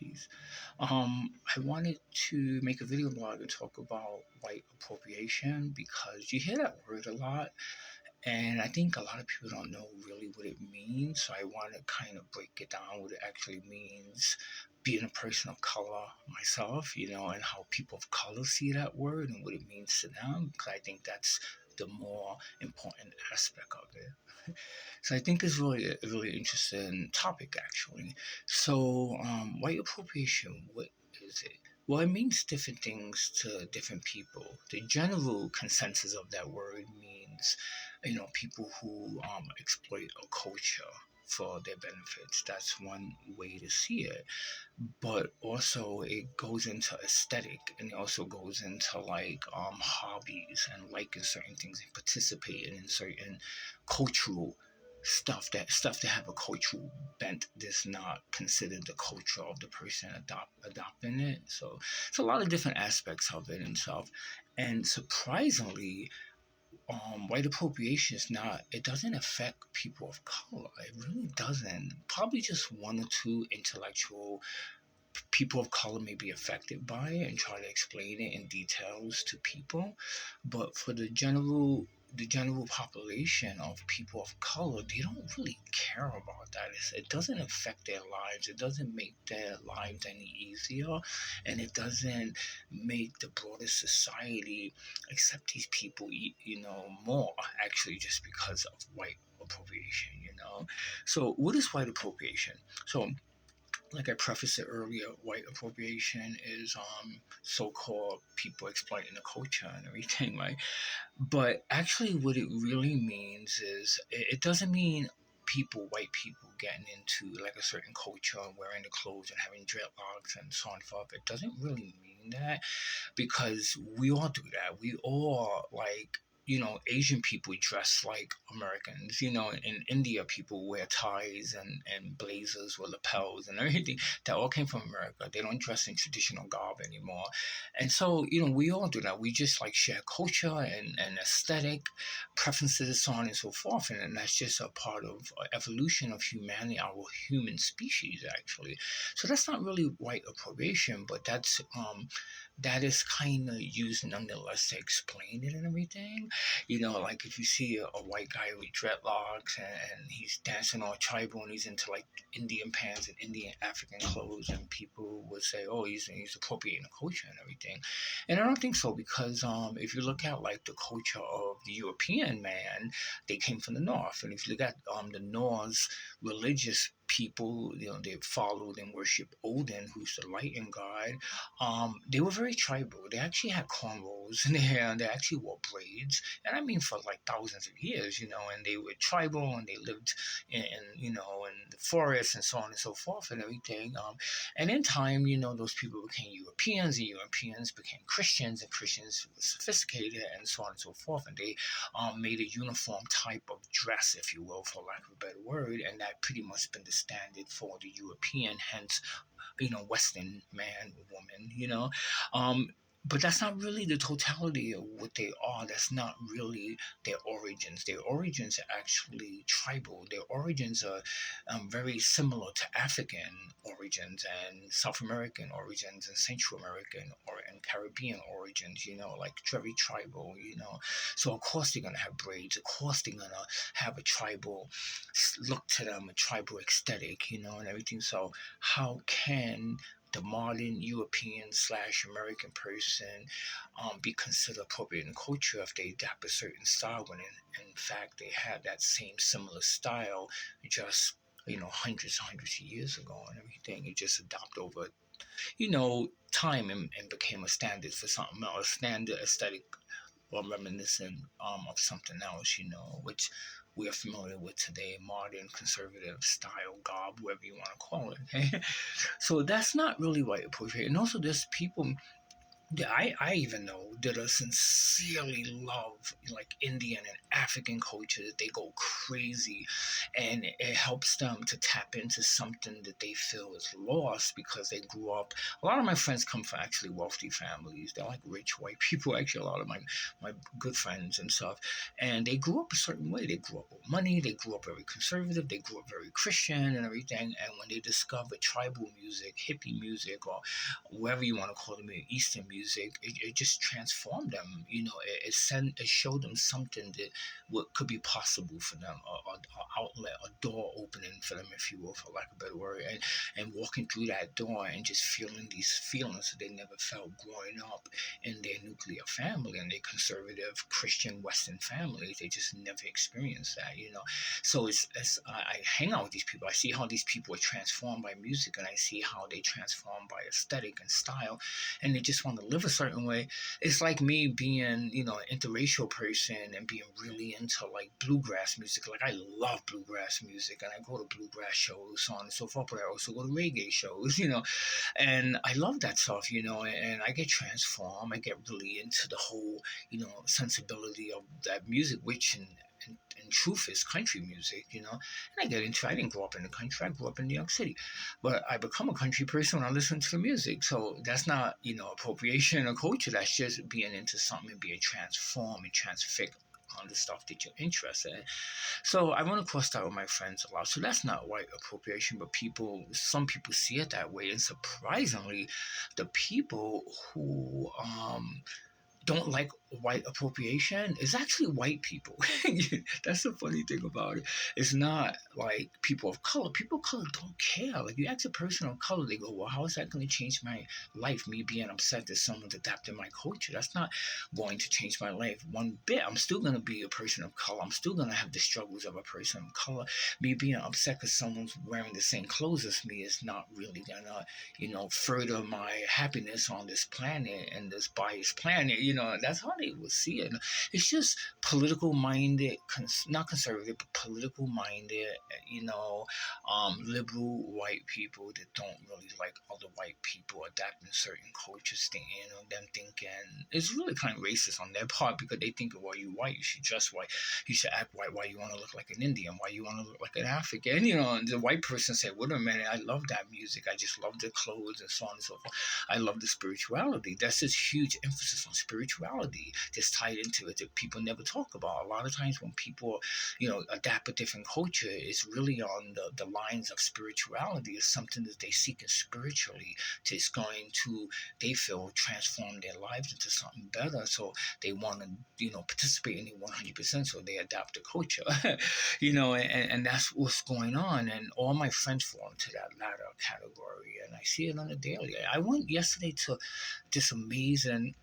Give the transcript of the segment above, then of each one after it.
Peace. I wanted to make a video blog and talk about white appropriation because you hear that word a lot, and I think a lot of people don't know really what it means. So I want to kind of break it down what it actually means being a person of color myself, and how people of color see that word and what it means to them. Because I think that's the more important aspect of it. So I think it's really a really interesting topic, actually. So, white appropriation, what is it? Well, it means different things to different people. The general consensus of that word means, people who exploit a culture for their benefits. That's one way to see it. But also, it goes into aesthetic, and it also goes into like hobbies and liking certain things and participating in certain cultural stuff that have a cultural bent that's not considered the culture of the person adopting it. So it's a lot of different aspects of it and stuff. And surprisingly, white appropriation is not, it doesn't affect people of color. It really doesn't. Probably just one or two intellectual people of color may be affected by it and try to explain it in details to people, but for the general population of people of color, they don't really care about that. It doesn't affect their lives. It doesn't make their lives any easier, and it doesn't make the broader society accept these people, more actually just because of white appropriation. So, what is white appropriation? So, like I prefaced it earlier, white appropriation is so-called people exploiting the culture and everything, right? But actually, what it really means is it doesn't mean white people, getting into like a certain culture and wearing the clothes and having dreadlocks and so on and so forth. It doesn't really mean that because we all do that. We all like. Asian people dress like Americans. In India, people wear ties and blazers with lapels and everything. That all came from America. They don't dress in traditional garb anymore. And so, we all do that. We just like share culture and aesthetic preferences, so on and so forth. And that's just a part of evolution of humanity, our human species, actually. So that's not really white appropriation, but that is kind of used nonetheless to explain it and everything. Like if you see a white guy with dreadlocks and he's dancing all tribal and he's into like Indian pants and Indian African clothes, and people would say, "Oh, he's appropriating the culture and everything." And I don't think so because if you look at like the culture of the European man, they came from the north, and if you look at the North's religious people, they followed and worshiped Odin, who's the lightning god. They were very tribal. They actually had cornrows in their hair, and they actually wore braids, and I mean for like thousands of years, and they were tribal, and they lived in the forest and so on and so forth and everything. And in time, those people became Europeans, and Europeans became Christians, and Christians were sophisticated, and so on and so forth, and they made a uniform type of dress, if you will, for lack of a better word, and that pretty much been the standard for the European, hence Western man or woman, but that's not really the totality of what they are. That's not really their origins. Their origins are actually tribal. Their origins are very similar to African origins and South American origins and Central American and Caribbean origins, like very tribal, So of course they're going to have braids. Of course they're going to have a tribal look to them, a tribal aesthetic, and everything. So how can the modern European/American person be considered appropriate in culture if they adapt a certain style when in fact they had that same similar style just hundreds of years ago and everything. It just adopted over time and became a standard for something else, a standard aesthetic or reminiscent of something else, which we are familiar with today, modern conservative style garb, whatever you want to call it. Okay? So that's not really white appropriation. And also, there's people Yeah, I even know that I sincerely love like Indian and African culture. They go crazy, and it helps them to tap into something that they feel is lost because they grew up. A lot of my friends come from actually wealthy families. They're like rich white people. Actually, a lot of my good friends and stuff, and they grew up a certain way. They grew up with money. They grew up very conservative. They grew up very Christian and everything. And when they discover tribal music, hippie music, or whatever you want to call them, Eastern music, it just transformed them. It showed them something that what could be possible for them, a outlet, a door opening for them, if you will, for lack of a better word, and walking through that door and just feeling these feelings that they never felt growing up in their nuclear family and their conservative Christian Western families. They just never experienced that. So I hang out with these people. I see how these people are transformed by music, and I see how they transform by aesthetic and style, and they just want to live a certain way. It's like me being, an interracial person and being really into like bluegrass music. Like I love bluegrass music, and I go to bluegrass shows, so on and so forth. But I also go to reggae shows, and I love that stuff, and I get transformed. I get really into the whole, sensibility of that music, which in truth is country music, and I get into I didn't grow up in the country, I grew up in New York City. But I become a country person when I listen to the music. So that's not, appropriation or culture, that's just being into something and being transformed and transfixed on the stuff that you're interested in. So I run across that with my friends a lot. So that's not white appropriation, but some people see it that way. And surprisingly, the people who don't like white appropriation is actually white people. That's the funny thing about it. It's not like people of color. People of color don't care. Like you ask a person of color, they go, "Well, how is that going to change my life? Me being upset that someone's adapted my culture. That's not going to change my life one bit. I'm still going to be a person of color. I'm still going to have the struggles of a person of color. Me being upset because someone's wearing the same clothes as me is not really gonna, further my happiness on this planet and this biased planet. That's how they would see it. It's just political minded, not conservative, but political minded, liberal white people that don't really like other white people adapting certain cultures, them thinking it's really kind of racist on their part because they think, well, you white, you should dress white, you should act white, why you want to look like an Indian, why you want to look like an African, and the white person said, wait a minute, I love that music, I just love the clothes and so on and so forth. I love the spirituality. That's this huge emphasis on spirituality that's tied into it that people never talk about. A lot of times when people, adapt a different culture, it's really on the lines of spirituality. It's something that they seek in spiritually that's going to, they feel, transform their lives into something better. So they want to, participate in it 100%. So they adapt the culture, and that's what's going on. And all my friends fall into that latter category. And I see it on a daily. I went yesterday to this amazing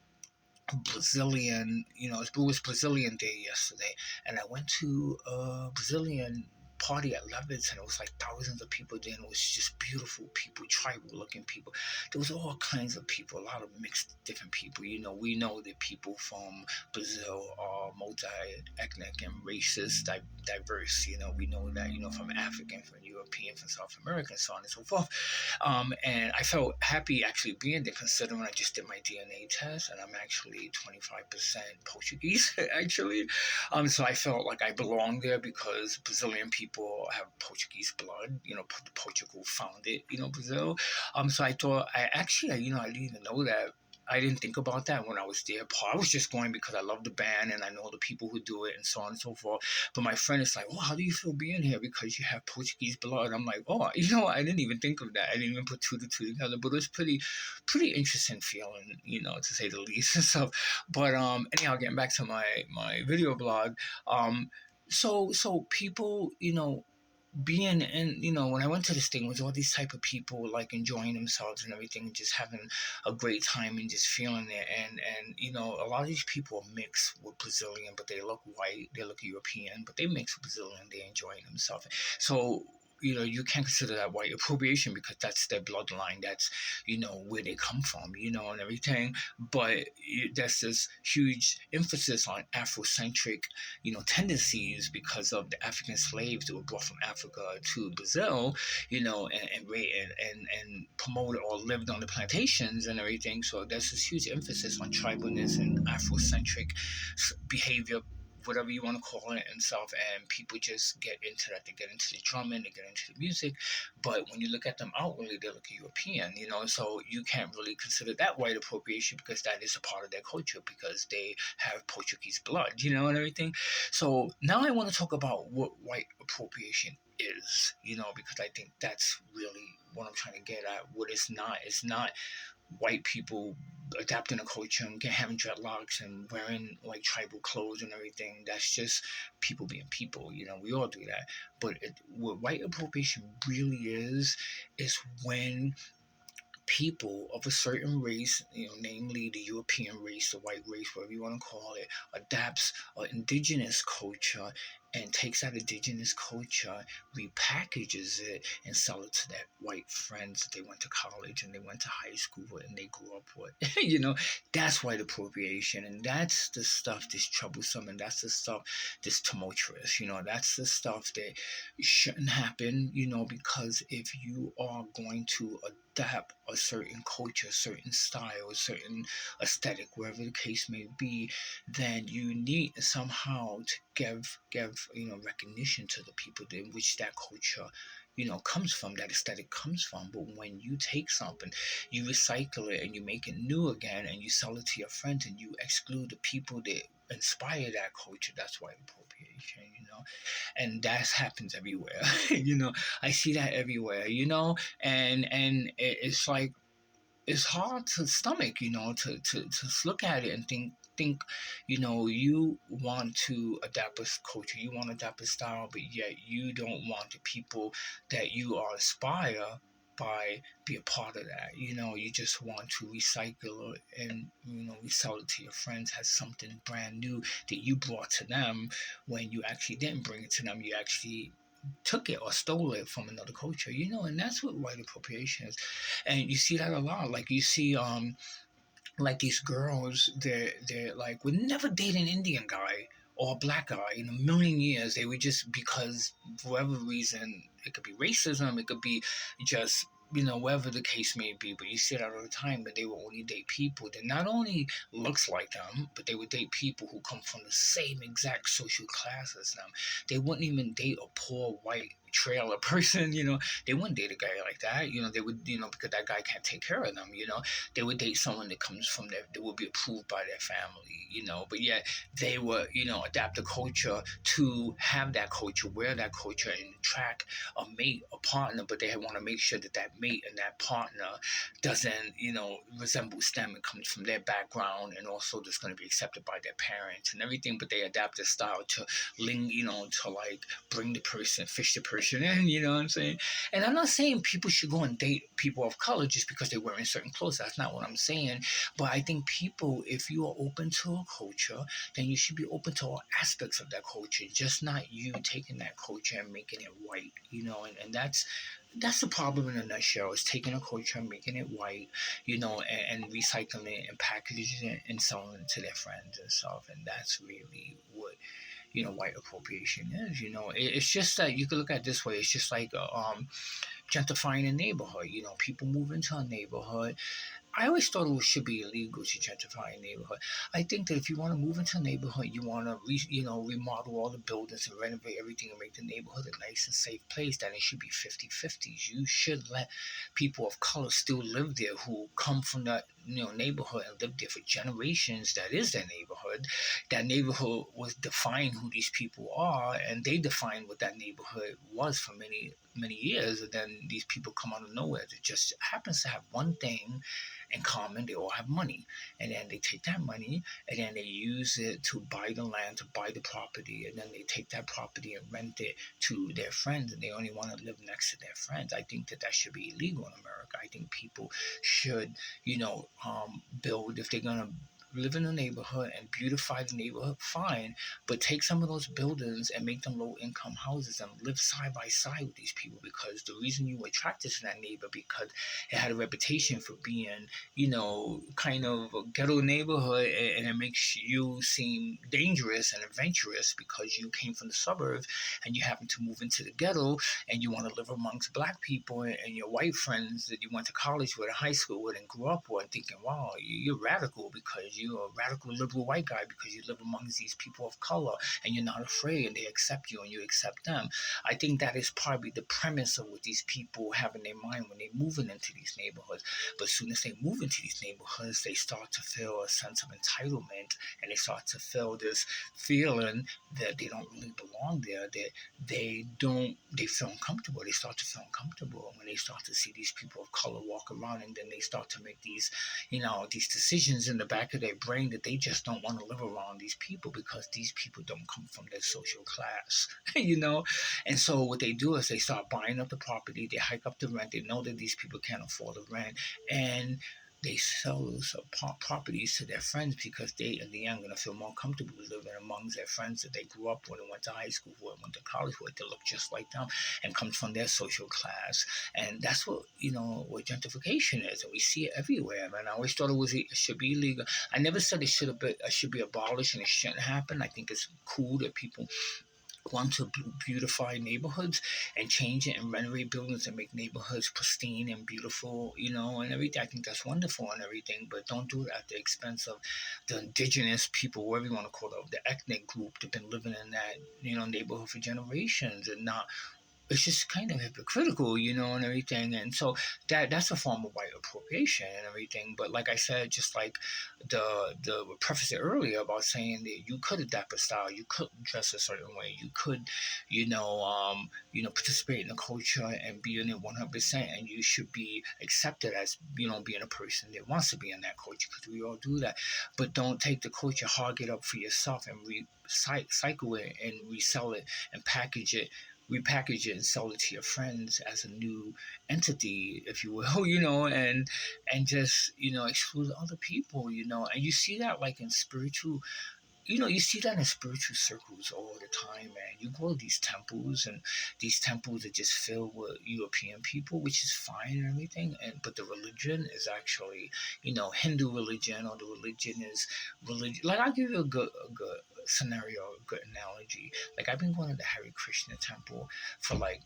Brazilian, it was Brazilian Day yesterday, and I went to a Brazilian party at Levitt's, and it was like thousands of people there, and it was just beautiful people, tribal looking people. There was all kinds of people, a lot of mixed different people. We know that people from Brazil are multi-ethnic and racist, diverse. We know that, from African, from European, from South American, so on and so forth. And I felt happy actually being there, considering I just did my DNA test and I'm actually 25% Portuguese, actually. So I felt like I belonged there because Brazilian people have Portuguese blood. Portugal founded, Brazil. So I thought, I didn't even know that. I didn't think about that when I was there. I was just going because I love the band and I know the people who do it and so on and so forth. But my friend is like, "Oh, how do you feel being here because you have Portuguese blood?" I'm like, "Oh, I didn't even think of that. I didn't even put two to two together." But it was pretty interesting feeling, to say the least and stuff. But anyhow, getting back to my video blog, so people, being in, when I went to this thing, was all these type of people like enjoying themselves and everything, just having a great time and just feeling it. And a lot of these people are mixed with Brazilian, but they look white, they look European, but they mix with Brazilian, they enjoying themselves. So you can't consider that white appropriation because that's their bloodline. That's, where they come from, and everything. But there's this huge emphasis on Afrocentric, tendencies because of the African slaves that were brought from Africa to Brazil, and promoted or lived on the plantations and everything. So there's this huge emphasis on tribalness and Afrocentric behavior, whatever you want to call it, and stuff. And people just get into that. They get into the drumming, they get into the music. But when you look at them outwardly, they look European, So you can't really consider that white appropriation because that is a part of their culture because they have Portuguese blood, and everything. So now I want to talk about what white appropriation is, because I think that's really what I'm trying to get at. What it's not. It's not white people adapting a culture and having dreadlocks and wearing like tribal clothes and everything. That's just people being people. We all do that. But what white appropriation really is when people of a certain race, namely the European race, the white race, whatever you want to call it, adapts an indigenous culture and takes that indigenous culture, repackages it, and sell it to their white friends that they went to college and they went to high school with and they grew up with. That's white appropriation. And that's the stuff that's troublesome, and that's the stuff that's tumultuous. That's the stuff that shouldn't happen, because if you are going to adapt a certain culture, certain style, certain aesthetic, wherever the case may be, then you need somehow to give recognition to the people in which that culture comes from, that aesthetic comes from. But when you take something, you recycle it and you make it new again and you sell it to your friends and you exclude the people that inspire that culture, that's white appropriation, and that happens everywhere. I see that everywhere, and it's like it's hard to stomach, to look at it and think, you want to adapt a culture, you want to adapt a style, but yet you don't want the people that you are aspire by be a part of that. You just want to recycle it and resell it to your friends as something brand new that you brought to them when you actually didn't bring it to them. You actually took it or stole it from another culture, and that's what white appropriation is. And you see that a lot. Like you see like these girls, they're like would never date an Indian guy or a black guy in a million years. They would just, because for whatever reason, it could be racism, it could be just whatever the case may be. But you see that all the time. But they will only date people that not only looks like them, but they would date people who come from the same exact social class as them. They wouldn't even date a poor white trailer person. They wouldn't date a guy like that. They would, because that guy can't take care of them. They would date someone that comes from their, that would be approved by their family. But yet they would, adapt the culture to have that culture, wear that culture, and attract a mate, a partner. But they want to make sure that that mate and that partner doesn't, resemble them and comes from their background, and also that's going to be accepted by their parents and everything. But they adapt their style to to like bring the person, fish the person in. You know what I'm saying? And I'm not saying people should go and date people of color just because they're wearing certain clothes. That's not what I'm saying. But I think people, if you are open to a culture, then you should be open to all aspects of that culture, just not you taking that culture and making it white. And that's the problem in a nutshell, is taking a culture and making it white, and recycling it and packaging it and selling it to their friends and stuff. And that's really what white appropriation is. It's just that you could look at it this way. It's just like gentrifying a neighborhood. People move into a neighborhood. I always thought it should be illegal to gentrify a neighborhood. I think that if you want to move into a neighborhood, you want to remodel all the buildings and renovate everything and make the neighborhood a nice and safe place, then it should be 50-50. You should let people of color still live there who come from that neighborhood and lived there for generations. That is their neighborhood. That neighborhood was defined who these people are, and they defined what that neighborhood was for many years. And then these people come out of nowhere that just happens to have one thing in common. They all have money, and then they take that money and then they use it to buy the land, to buy the property, and then they take that property and rent it to their friends, and they only want to live next to their friends. I think that should be illegal in America. I think people should build, if they're gonna live in a neighborhood and beautify the neighborhood, fine, but take some of those buildings and make them low income houses and live side by side with these people, because the reason you were attracted to that neighbor, because it had a reputation for being, kind of a ghetto neighborhood, and it makes you seem dangerous and adventurous because you came from the suburbs and you happen to move into the ghetto, and you want to live amongst black people and your white friends that you went to college with, or high school with, and grew up with, and thinking, wow, you're radical because you're a radical liberal white guy because you live amongst these people of color and you're not afraid, and they accept you and you accept them. I think that is probably the premise of what these people have in their mind when they're moving into these neighborhoods. But as soon as they move into these neighborhoods, they start to feel a sense of entitlement, and they start to feel this feeling that they don't really belong there, that they feel uncomfortable. They start to feel uncomfortable when they start to see these people of color walk around, and then they start to make these decisions in the back of their brain that they just don't want to live around these people because these people don't come from their social class, And so what they do is they start buying up the property, they hike up the rent, they know that these people can't afford the rent, and they sell those properties to their friends because they, in the end, going to feel more comfortable living amongst their friends that they grew up with and went to high school with, went to college with, that look just like them and comes from their social class. And that's what gentrification is. And we see it everywhere, man. I always thought it should be illegal. I never said it should be abolished and it shouldn't happen. I think it's cool that people want to beautify neighborhoods and change it and renovate buildings and make neighborhoods pristine and beautiful, and everything. I think that's wonderful and everything, but don't do it at the expense of the indigenous people, whatever you want to call it, the ethnic group that have been living in that, neighborhood for generations, and not it's just kind of hypocritical, and everything. And so that's a form of white appropriation and everything. But like I said, just like the preface it earlier about saying that you could adapt a style, you could dress a certain way, you could, participate in the culture and be in it 100%, and you should be accepted as being a person that wants to be in that culture, because we all do that. But don't take the culture, hog it up for yourself, and cycle it and resell it and repackage it and sell it to your friends as a new entity, if you will, and just exclude other people, and you see that like in spiritual. You see that in spiritual circles all the time, man. You go to these temples, and these temples are just filled with European people, which is fine and everything. But the religion is actually, Hindu religion, or the religion is religion. Like, I'll give you a good scenario, a good analogy. Like, I've been going to the Hare Krishna temple for like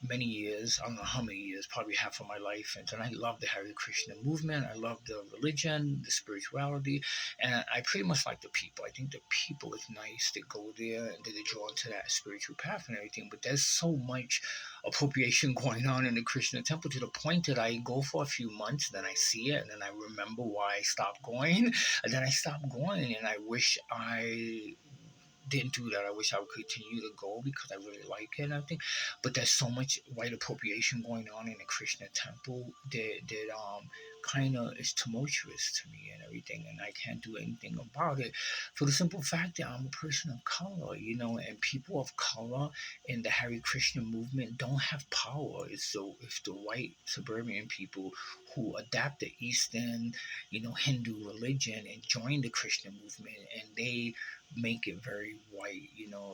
many years. I don't know how many years, probably half of my life. And I love the Hare Krishna movement. I love the religion, the spirituality, and I pretty much like the people. I think the people is nice to go there and they're drawn to that spiritual path and everything. But there's so much appropriation going on in the Krishna temple, to the point that I go for a few months, then I see it, and then I remember why I stopped going, and then I stopped going, and I wish I didn't do that. I wish I would continue to go because I really like it and everything. But there's so much white appropriation going on in the Krishna temple that kind of is tumultuous to me and everything, and I can't do anything about it for the simple fact that I'm a person of color, and people of color in the Hare Krishna movement don't have power. It's the white suburban people who adapt the Eastern, Hindu religion and join the Krishna movement, and they make it very white.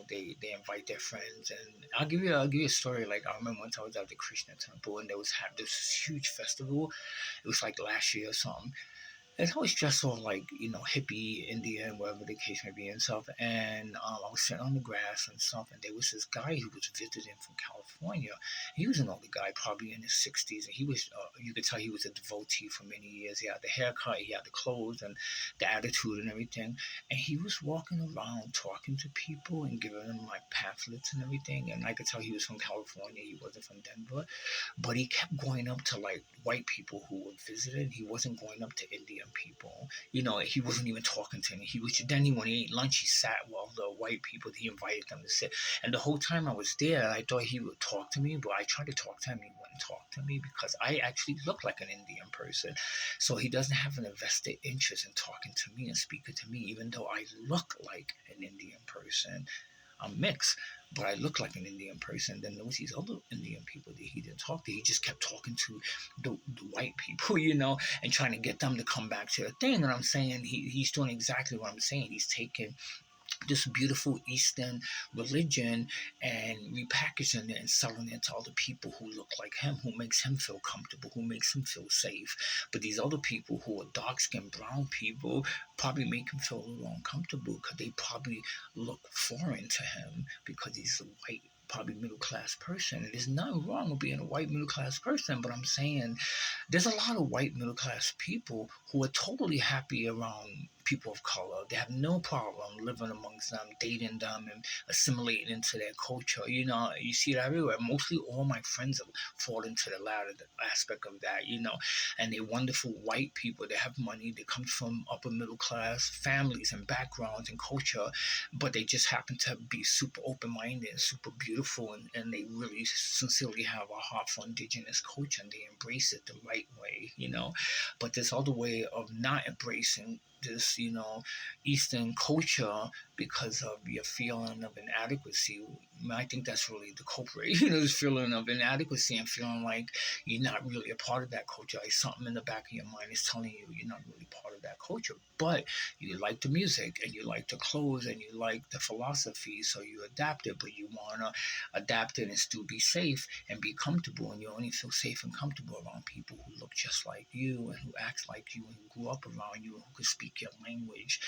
They invite their friends, and I'll give you a story. Like, I remember once I was at the Krishna temple, and there was this huge festival. It was like last year or something, it's always dressed all like, hippie, Indian, whatever the case may be and stuff. And I was sitting on the grass and stuff, and there was this guy who was visiting from California. He was an older guy, probably in his 60s, and he was, you could tell he was a devotee for many years. He had the haircut, he had the clothes, and the attitude and everything. And he was walking around talking to people and giving them like pamphlets and everything. And I could tell he was from California, he wasn't from Denver. But he kept going up to like white people who were visiting. He wasn't going up to Indian people. He wasn't even talking to me. When he ate lunch, he sat while the white people, he invited them to sit. And the whole time I was there, I thought he would talk to me, but I tried to talk to him, he wouldn't talk to me because I actually look like an Indian person. So he doesn't have an invested interest in talking to me and speaking to me, even though I look like an Indian person. I'm mixed, but I look like an Indian person. Then there was these other Indian people that he didn't talk to. He just kept talking to the white people, and trying to get them to come back to the thing. And I'm saying he's doing exactly what I'm saying. He's taking this beautiful Eastern religion and repackaging it and selling it to other people who look like him, who makes him feel comfortable, who makes him feel safe. But these other people who are dark skinned brown people probably make him feel a little uncomfortable because they probably look foreign to him because he's a white, probably middle class person. And there's nothing wrong with being a white middle class person, but I'm saying there's a lot of white middle class people who are totally happy around people of color. They have no problem living amongst them, dating them, and assimilating into their culture. You see that everywhere. Mostly all my friends have fall into the latter aspect of that, and they're wonderful white people. They have money. They come from upper middle class families and backgrounds and culture, but they just happen to be super open minded and super beautiful, and they really sincerely have a heart for indigenous culture and they embrace it the right way. But this other way of not embracing this, Eastern culture because of your feeling of inadequacy. I think that's really the culprit. This feeling of inadequacy and feeling like you're not really a part of that culture. Like something in the back of your mind is telling you you're not really part of that culture. But you like the music and you like the clothes and you like the philosophy, so you adapt it, but you want to adapt it and still be safe and be comfortable. And you only feel safe and comfortable around people who look just like you and who act like you and who grew up around you and who could speak your language.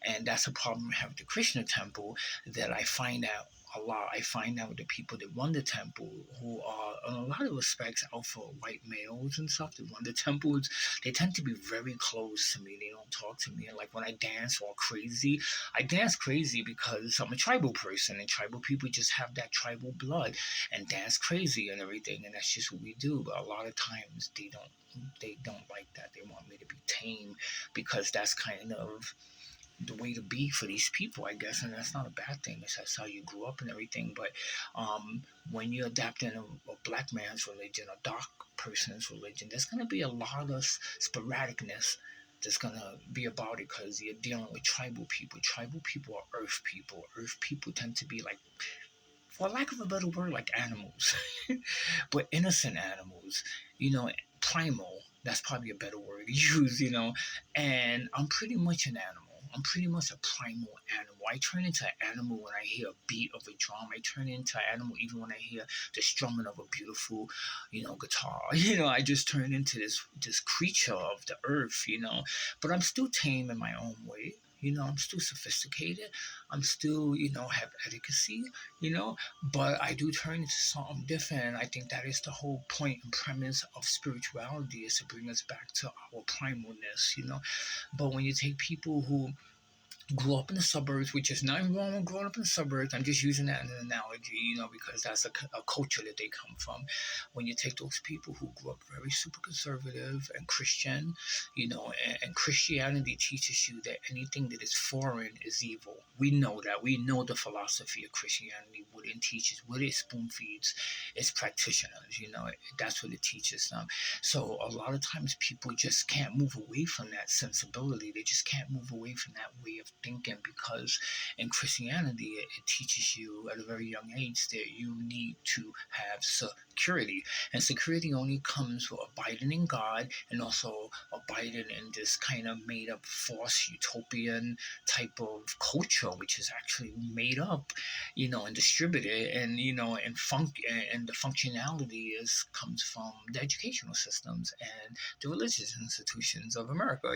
And that's a problem I have with the Krishna temple that I find out a lot. I find out the people that run the temple, who are in a lot of respects alpha white males and stuff that run the temples, they tend to be very close to me. They don't talk to me. And like when I dance all crazy, I dance crazy because I'm a tribal person and tribal people just have that tribal blood and dance crazy and everything, and that's just what we do. But a lot of times they don't like that. They want me to be tame because that's kind of the way to be for these people, I guess, and that's not a bad thing. That's how you grew up and everything. But when you're adapting a black man's religion, a dark person's religion, there's going to be a lot of sporadicness that's going to be about it because you're dealing with tribal people. Tribal people are earth people. Earth people tend to be like, for lack of a better word, like animals, but innocent animals, primal. That's probably a better word to use. And I'm pretty much an animal. I'm pretty much a primal animal. I turn into an animal when I hear a beat of a drum. I turn into an animal even when I hear the strumming of a beautiful, guitar. I just turn into this creature of the earth. But I'm still tame in my own way. I'm still sophisticated. I'm still, have etiquette, but I do turn into something different. And I think that is the whole point and premise of spirituality, is to bring us back to our primalness. But when you take people who grew up in the suburbs, which is nothing wrong with growing up in the suburbs. I'm just using that as an analogy, because that's a culture that they come from. When you take those people who grew up very super conservative and Christian, and Christianity teaches you that anything that is foreign is evil. We know that. We know the philosophy of Christianity, what it teaches, what it spoon feeds its practitioners. That's what it teaches them. So a lot of times people just can't move away from that sensibility. They just can't move away from that way of thinking, because in Christianity it teaches you at a very young age that you need to have security, and security only comes with abiding in God and also abiding in this kind of made up false utopian type of culture, which is actually made up, and distributed, and the functionality comes from the educational systems and the religious institutions of America,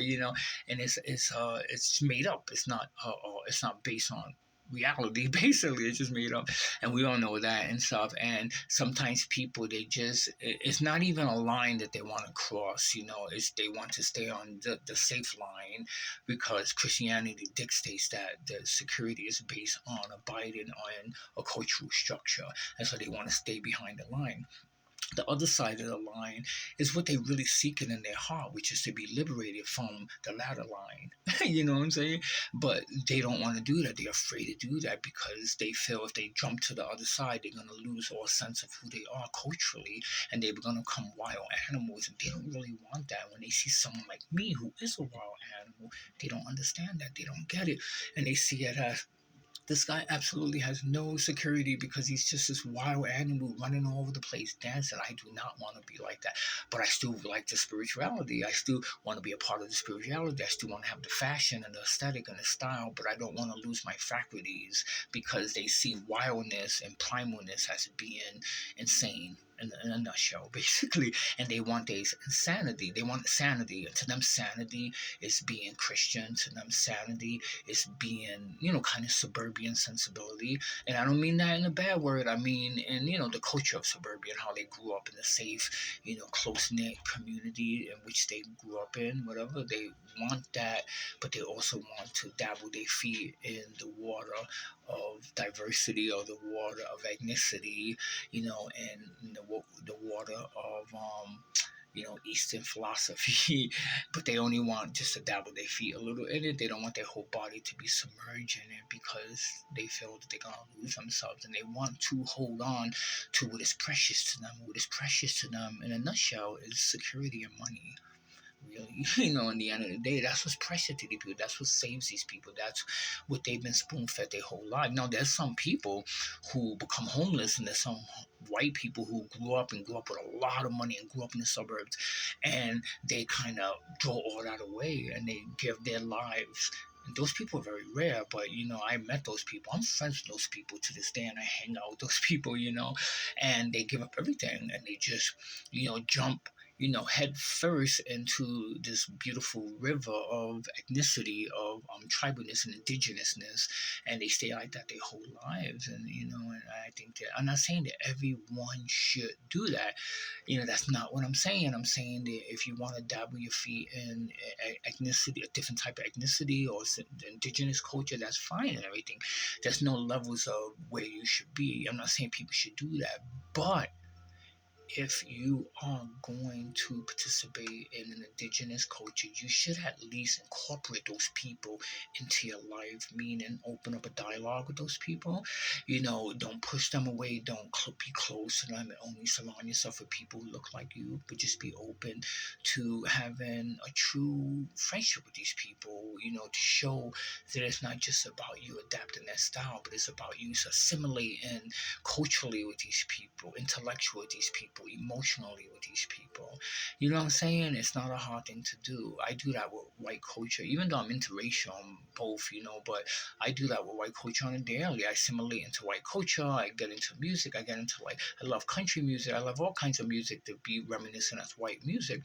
and it's made up. It's not based on reality. Basically, it's just made up, and we all know that and stuff. And sometimes people, it's not even a line that they want to cross. It's they want to stay on the safe line, because Christianity dictates that the security is based on abiding on a cultural structure, and so they want to stay behind the line. The other side of the line is what they really seeking in their heart, which is to be liberated from the latter line. You know what I'm saying? But they don't want to do that. They're afraid to do that because they feel if they jump to the other side, they're going to lose all sense of who they are culturally, and they're going to become wild animals. And they don't really want that. When they see someone like me who is a wild animal, they don't understand that. They don't get it. And they see it as This guy absolutely has no security because he's just this wild animal running all over the place dancing. I do not want to be like that. But I still like the spirituality. I still want to be a part of the spirituality. I still want to have the fashion and the aesthetic and the style, but I don't want to lose my faculties because they see wildness and primalness as being insane. In a nutshell, basically, and they want their insanity. They want sanity. And to them, sanity is being Christian. To them, sanity is being, kind of suburban sensibility. And I don't mean that in a bad word. I mean in, the culture of suburbia and how they grew up in a safe, close knit community in which they grew up in, whatever. They want that, but they also want to dabble their feet in the water of diversity or the water of ethnicity, and the water of Eastern philosophy, but they only want just to dabble their feet a little in it. They don't want their whole body to be submerged in it because they feel that they're gonna lose themselves, and they want to hold on to what is precious to them. What is precious to them, in a nutshell, is security and money. Really, in the end of the day, that's what's precious to these people. That's what saves these people. That's what they've been spoon fed their whole life. Now, there's some people who become homeless, and there's some white people who grew up with a lot of money and grew up in the suburbs, and they kind of throw all that away and they give their lives. And those people are very rare, but I met those people. I'm friends with those people to this day, and I hang out with those people, and they give up everything and they just, jump head first into this beautiful river of ethnicity, of tribalness and indigenousness, and they stay like that their whole lives. And and I think that I'm not saying that everyone should do that. That's not what I'm saying. I'm saying that if you want to dabble your feet in ethnicity, a different type of ethnicity or indigenous culture, that's fine and everything. There's no levels of where you should be. I'm not saying people should do that, but if you are going to participate in an indigenous culture, you should at least incorporate those people into your life, meaning open up a dialogue with those people. Don't push them away, don't be close to them, and only surround yourself with people who look like you, but just be open to having a true friendship with these people, to show that it's not just about you adapting their style, but it's about you assimilating culturally with these people, intellectually with these people, emotionally with these people. You know what I'm saying? It's not a hard thing to do. I do that with white culture, even though I'm interracial, I'm both, but I do that with white culture on a daily. I assimilate into white culture. I get into music. I get into I love country music. I love all kinds of music to be reminiscent as white music.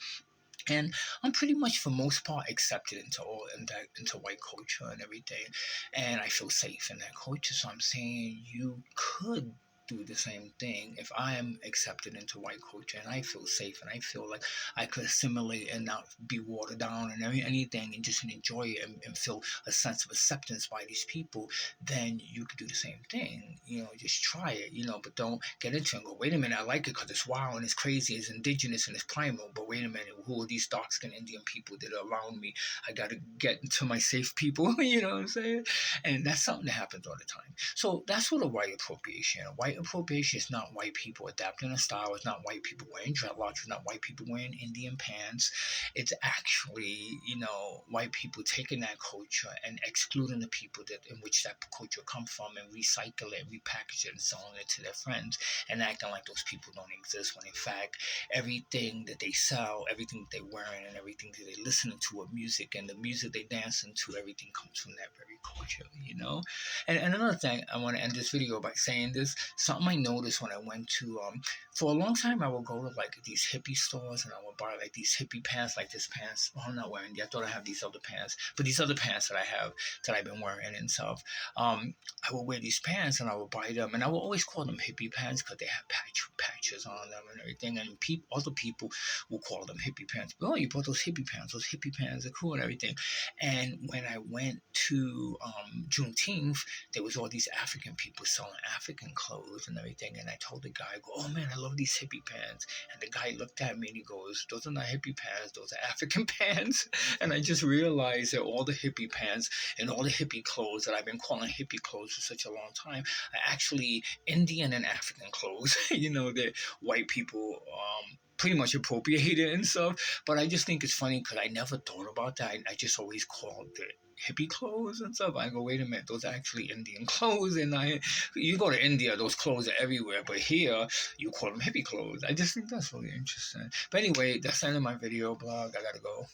And I'm pretty much, for most part, accepted into white culture and everything, and I feel safe in that culture. So I'm saying you could do the same thing if I am accepted into white culture and I feel safe and I feel like I could assimilate and not be watered down and anything, and just enjoy it and feel a sense of acceptance by these people. Then you could do the same thing. Just try it. But don't get into it and go, wait a minute, I like it because it's wild and it's crazy, it's indigenous and it's primal. But wait a minute, who are these dark skinned Indian people that are around me? I gotta get into my safe people. You know what I'm saying? And that's something that happens all the time. So that's what a white appropriation. White appropriation is not white people adapting a style. It's not white people wearing dreadlocks. It's not white people wearing Indian pants. It's actually, white people taking that culture and excluding the people that in which that culture come from, and recycle it, repackage it, and selling it to their friends, and acting like those people don't exist, when in fact everything that they sell, everything that they're wearing, and everything that they listening to with music, and the music they dancing to, everything comes from that very culture. And another thing, I want to end this video by saying this. Something I noticed when I went to, for a long time, I would go to these hippie stores and I would buy these hippie pants, like this pants. Well, I'm not wearing these. I thought I have these other pants, but these other pants that I have that I've been wearing and stuff. I would wear these pants and I would buy them, and I would always call them hippie pants because they have patches on them and everything. And other people will call them hippie pants. But, oh, you bought those hippie pants. Those hippie pants are cool and everything. And when I went to Juneteenth, there was all these African people selling African clothes and everything. And I told the guy, I go, oh man, I love these hippie pants. And the guy looked at me and he goes, those are not hippie pants, those are African pants. And I just realized that all the hippie pants and all the hippie clothes that I've been calling hippie clothes for such a long time are actually Indian and African clothes, that white people pretty much appropriated and stuff. But I just think it's funny because I never thought about that. I just always called it hippie clothes and stuff. I go, wait a minute, those are actually Indian clothes. And you go to India, those clothes are everywhere, but here you call them hippie clothes. I just think that's really interesting. But anyway, that's the end of my video blog. I gotta go.